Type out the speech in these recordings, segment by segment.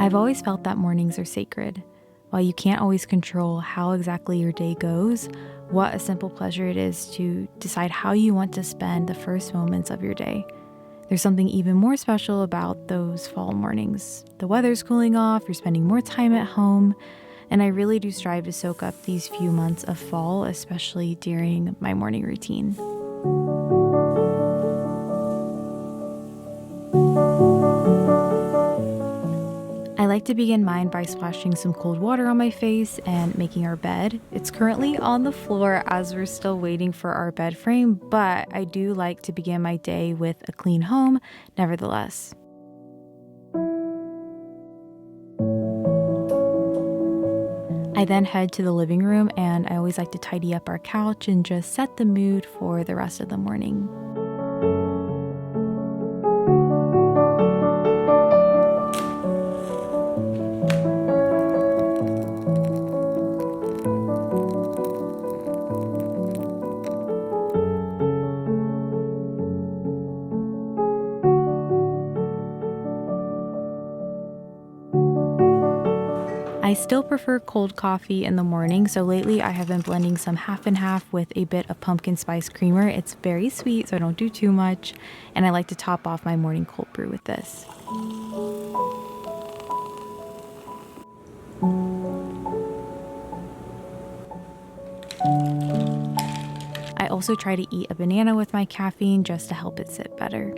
I've always felt that mornings are sacred. While you can't always control how exactly your day goes, what a simple pleasure it is to decide how you want to spend the first moments of your day. There's something even more special about those fall mornings. The weather's cooling off, you're spending more time at home, and I really do strive to soak up these few months of fall, especially during my morning routine. I like to begin mine by splashing some cold water on my face and making our bed. It's currently on the floor as we're still waiting for our bed frame, but I do like to begin my day with a clean home, nevertheless. I then head to the living room, and I always like to tidy up our couch and just set the mood for the rest of the morning. I still prefer cold coffee in the morning, so lately I have been blending some half and half with a bit of pumpkin spice creamer. It's very sweet, so I don't do too much, and I like to top off my morning cold brew with this. I also try to eat a banana with my caffeine just to help it sit better.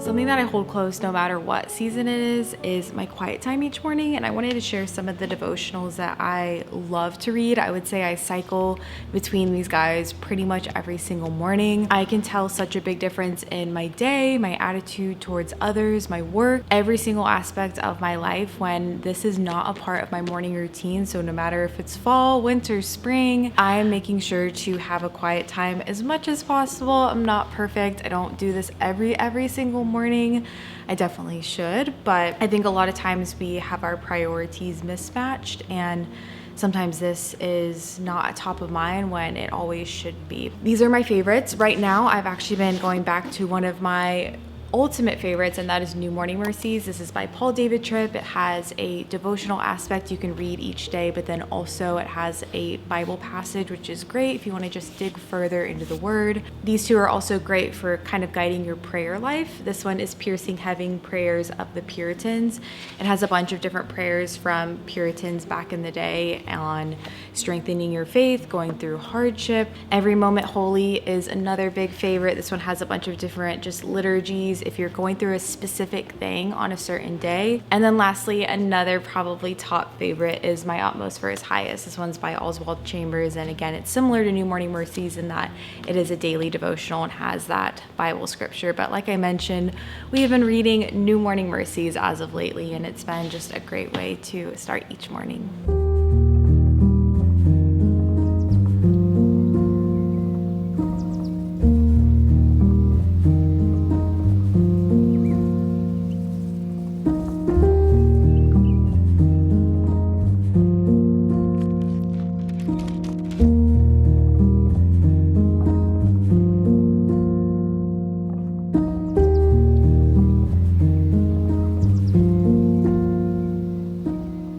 Something that I hold close no matter what season it is my quiet time each morning, and I wanted to share some of the devotionals that I love to read. I would say I cycle between these guys pretty much every single morning. I can tell such a big difference in my day, my attitude towards others, my work, every single aspect of my life when this is not a part of my morning routine. So no matter if it's fall, winter, spring, I'm making sure to have a quiet time as much as possible. I'm not perfect. I don't do this every single morning. I definitely should, but I think a lot of times we have our priorities mismatched, and sometimes this is not top of mind when it always should be. These are my favorites. Right now, I've actually been going back to one of my ultimate favorites, and that is New Morning Mercies. This is by Paul David Tripp. It has a devotional aspect you can read each day, but then also it has a Bible passage, which is great if you want to just dig further into the word. These two are also great for kind of guiding your prayer life. This one is Piercing Heaven Prayers of the Puritans. It has a bunch of different prayers from Puritans back in the day on strengthening your faith, going through hardship. Every Moment Holy is another big favorite. This one has a bunch of different just liturgies if you're going through a specific thing on a certain day. And then lastly, another probably top favorite is My Utmost for His Highest. This one's by Oswald Chambers, and again, it's similar to New Morning Mercies in that it is a daily devotional and has that Bible scripture. But like I mentioned, we have been reading New Morning Mercies as of lately, and it's been just a great way to start each morning.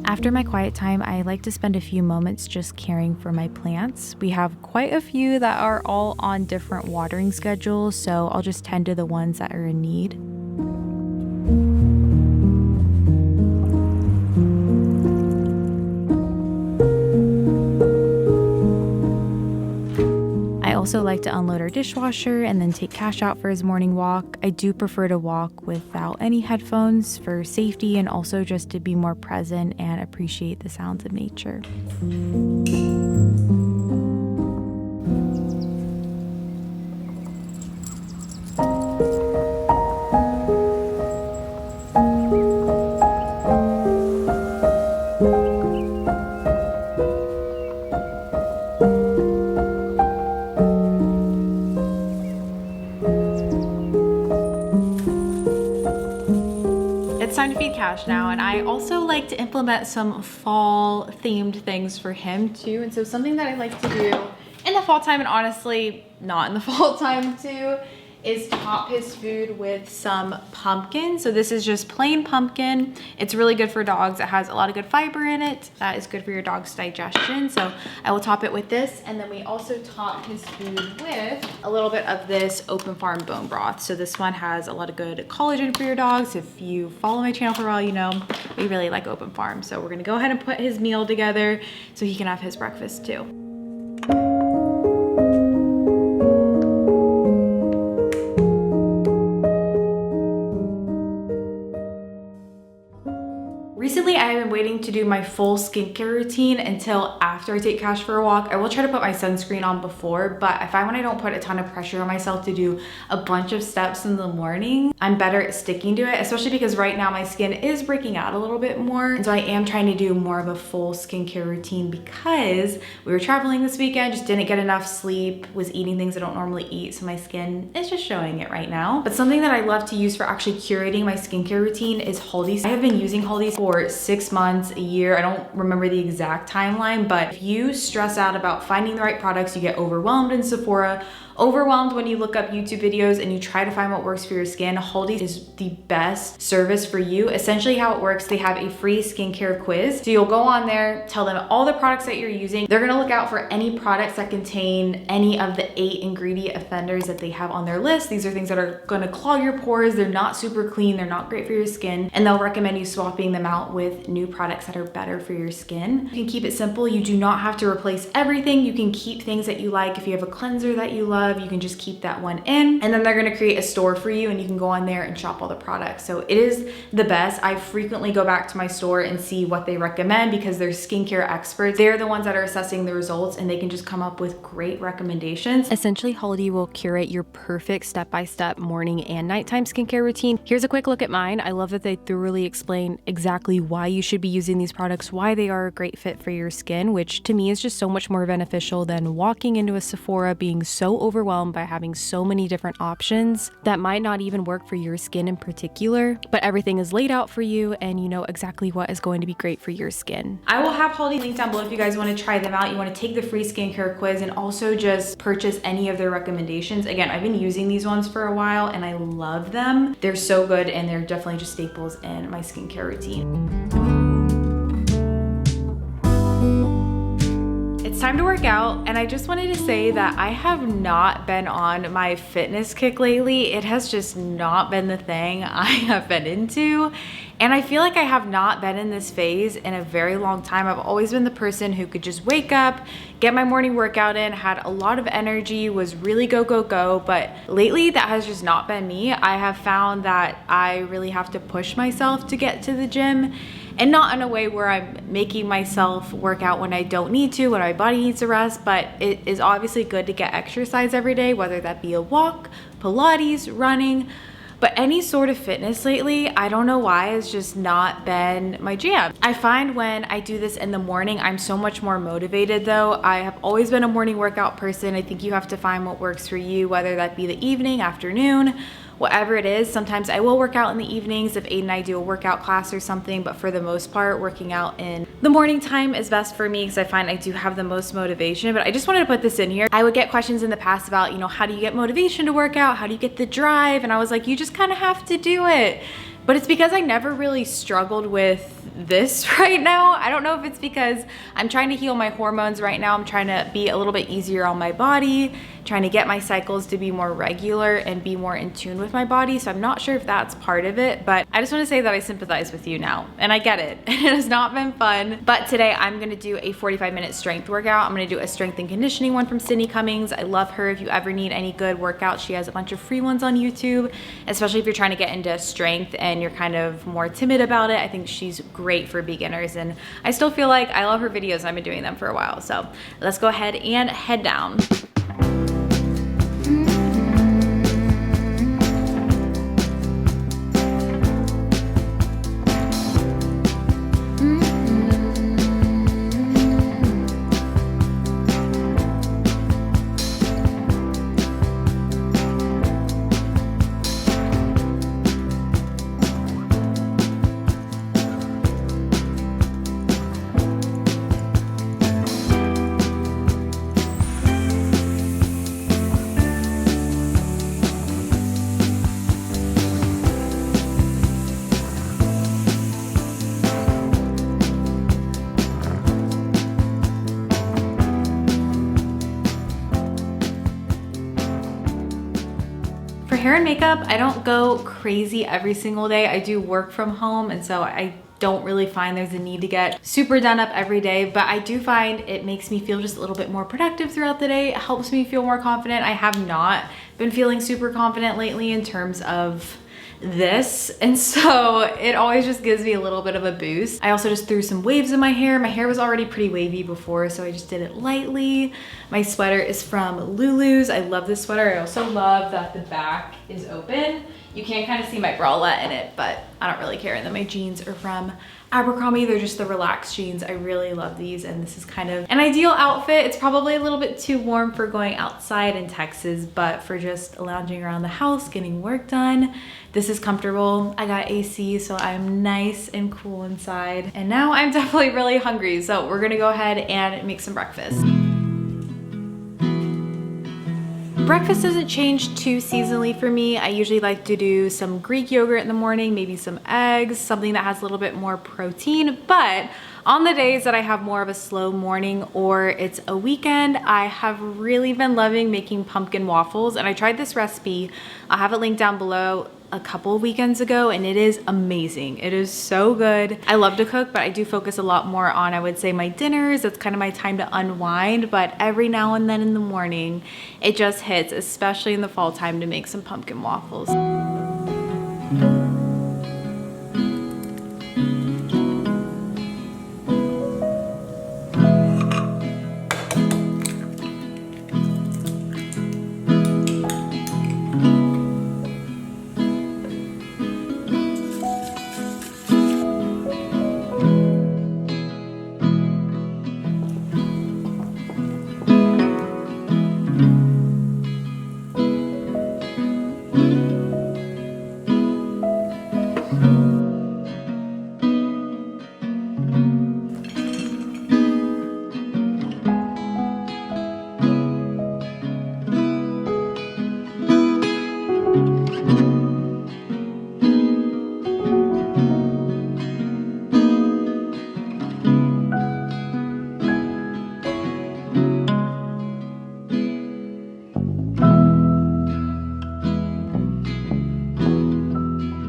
After my quiet time, I like to spend a few moments just caring for my plants. We have quite a few that are all on different watering schedules, so I'll just tend to the ones that are in need. I also like to unload our dishwasher and then take Cash out for his morning walk. I do prefer to walk without any headphones for safety and also just to be more present and appreciate the sounds of nature. It's time to feed Cash now, and I also like to implement some fall themed things for him too. And so something that I like to do in the fall time, and honestly not in the fall time too, is top his food with some pumpkin. So this is just plain pumpkin. It's really good for dogs. It has a lot of good fiber in it. That is good for your dog's digestion. So I will top it with this. And then we also top his food with a little bit of this Open Farm bone broth. So this one has a lot of good collagen for your dogs. If you follow my channel for a while, you know we really like Open Farm. So we're gonna go ahead and put his meal together so he can have his breakfast too. Recently, I have been waiting to do my full skincare routine until after I take Cash for a walk. I will try to put my sunscreen on before, but I find when I don't put a ton of pressure on myself to do a bunch of steps in the morning, I'm better at sticking to it, especially because right now my skin is breaking out a little bit more. And so I am trying to do more of a full skincare routine because we were traveling this weekend, just didn't get enough sleep, was eating things I don't normally eat, so my skin is just showing it right now. But something that I love to use for actually curating my skincare routine is Haldi's. I have been using Haldi's for 6 months, a year. I don't remember the exact timeline, but if you stress out about finding the right products, you get overwhelmed in Sephora, overwhelmed when you look up YouTube videos and you try to find what works for your skin, Haldi's is the best service for you. Essentially how it works, they have a free skincare quiz. So you'll go on there, tell them all the products that you're using. They're gonna look out for any products that contain any of the 8 ingredient offenders that they have on their list. These are things that are gonna clog your pores. They're not super clean. They're not great for your skin. And they'll recommend you swapping them out with new products that are better for your skin. You can keep it simple. You do not have to replace everything. You can keep things that you like. If you have a cleanser that you love, you can just keep that one in, and then they're gonna create a store for you and you can go on there and shop all the products. So it is the best. I frequently go back to my store and see what they recommend because they're skincare experts. They're the ones that are assessing the results and they can just come up with great recommendations. Essentially, Haldi will curate your perfect step-by-step morning and nighttime skincare routine. Here's a quick look at mine. I love that they thoroughly explain exactly why you should be using these products, why they are a great fit for your skin, which to me is just so much more beneficial than walking into a Sephora being so overwhelmed by having so many different options that might not even work for your skin in particular, but everything is laid out for you and you know exactly what is going to be great for your skin. I will have Haldi linked down below if you guys want to try them out. You want to take the free skincare quiz and also just purchase any of their recommendations. Again, I've been using these ones for a while and I love them. They're so good and they're definitely just staples in my skincare routine. It's time to work out, and I just wanted to say that I have not been on my fitness kick lately. It has just not been the thing I have been into, and I feel like I have not been in this phase in a very long time. I've always been the person who could just wake up, get my morning workout in, had a lot of energy, was really go, go, go, but lately that has just not been me. I have found that I really have to push myself to get to the gym, and not in a way where I'm making myself work out when I don't need to, when my body needs to rest, but it is obviously good to get exercise every day, whether that be a walk, Pilates, running, but any sort of fitness lately, I don't know why, has just not been my jam. I find when I do this in the morning, I'm so much more motivated though. I have always been a morning workout person. I think you have to find what works for you, whether that be the evening, afternoon, whatever it is. Sometimes I will work out in the evenings if Aiden and I do a workout class or something, but for the most part, working out in the morning time is best for me because I find I do have the most motivation. But I just wanted to put this in here. I would get questions in the past about, you know, how do you get motivation to work out? How do you get the drive? And I was like, you just kind of have to do it. But it's because I never really struggled with this right now. I don't know if it's because I'm trying to heal my hormones right now. I'm trying to be a little bit easier on my body, trying to get my cycles to be more regular and be more in tune with my body. So I'm not sure if that's part of it, but I just want to say that I sympathize with you now and I get it. It has not been fun, but today I'm going to do a 45-minute strength workout. I'm going to do a strength and conditioning one from Sydney Cummings. I love her. If you ever need any good workouts, she has a bunch of free ones on YouTube, especially if you're trying to get into strength and you're kind of more timid about it. I think she's great for beginners, and I still feel like I love her videos and I've been doing them for a while. So let's go ahead and head down. hair and makeup, I don't go crazy every single day. I do work from home, and so I don't really find there's a need to get super done up every day, but I do find it makes me feel just a little bit more productive throughout the day. It helps me feel more confident. I have not been feeling super confident lately in terms of this, and so it always just gives me a little bit of a boost. I also just threw some waves in my hair. My hair was already pretty wavy before, so I just did it lightly. My sweater is from Lulu's. I love this sweater. I also love that the back is open. You can kind of see my bralette in it, but I don't really care. And then my jeans are from Abercrombie. They're just the relaxed jeans. I really love these, and this is kind of an ideal outfit. It's probably a little bit too warm for going outside in Texas, but for just lounging around the house, getting work done, this is comfortable. I got AC, so I'm nice and cool inside. And now I'm definitely really hungry, so we're gonna go ahead and make some breakfast. Breakfast doesn't change too seasonally for me. I usually like to do some Greek yogurt in the morning, maybe some eggs, something that has a little bit more protein. But on the days that I have more of a slow morning or it's a weekend, I have really been loving making pumpkin waffles. And I tried this recipe. I'll have it linked down below a couple of weekends ago, and it is amazing. It is so good. I love to cook, but I do focus a lot more on, I would say, my dinners. That's kind of my time to unwind, but every now and then in the morning, it just hits, especially in the fall time, to make some pumpkin waffles.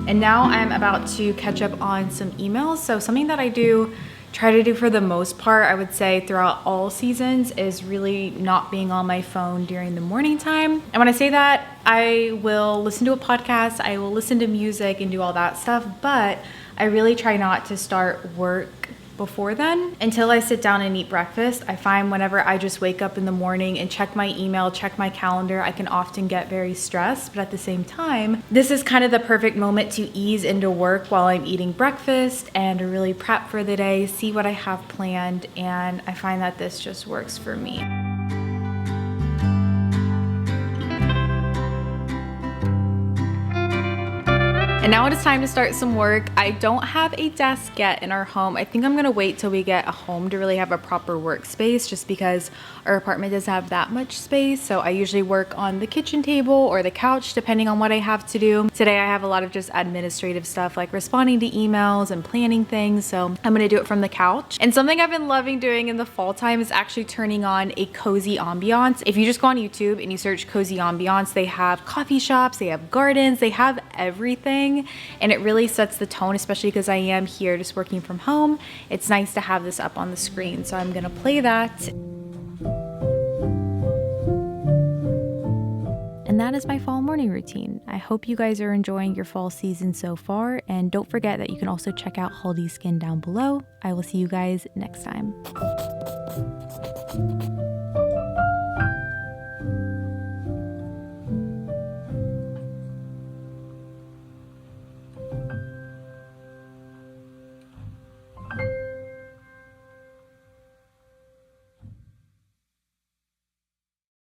And now I'm about to catch up on some emails. So something that I try to do for the most part, I would say throughout all seasons, is really not being on my phone during the morning time. And when I say that, I will listen to a podcast, I will listen to music and do all that stuff, but I really try not to start work before then until I sit down and eat breakfast. I find whenever I just wake up in the morning and check my email, check my calendar, I can often get very stressed, but at the same time, this is kind of the perfect moment to ease into work while I'm eating breakfast and really prep for the day, see what I have planned, and I find that this just works for me. And now it is time to start some work. I don't have a desk yet in our home. I think I'm gonna wait till we get a home to really have a proper workspace, just because our apartment doesn't have that much space. So I usually work on the kitchen table or the couch, depending on what I have to do. Today I have a lot of just administrative stuff like responding to emails and planning things. So I'm gonna do it from the couch. And something I've been loving doing in the fall time is actually turning on a cozy ambiance. If you just go on YouTube and you search cozy ambiance, they have coffee shops, they have gardens, they have everything. And it really sets the tone, especially because I am here just working from home. It's nice to have this up on the screen. So I'm gonna play that. And that is my fall morning routine. I hope you guys are enjoying your fall season so far. And don't forget that you can also check out Haldy's Skin down below. I will see you guys next time.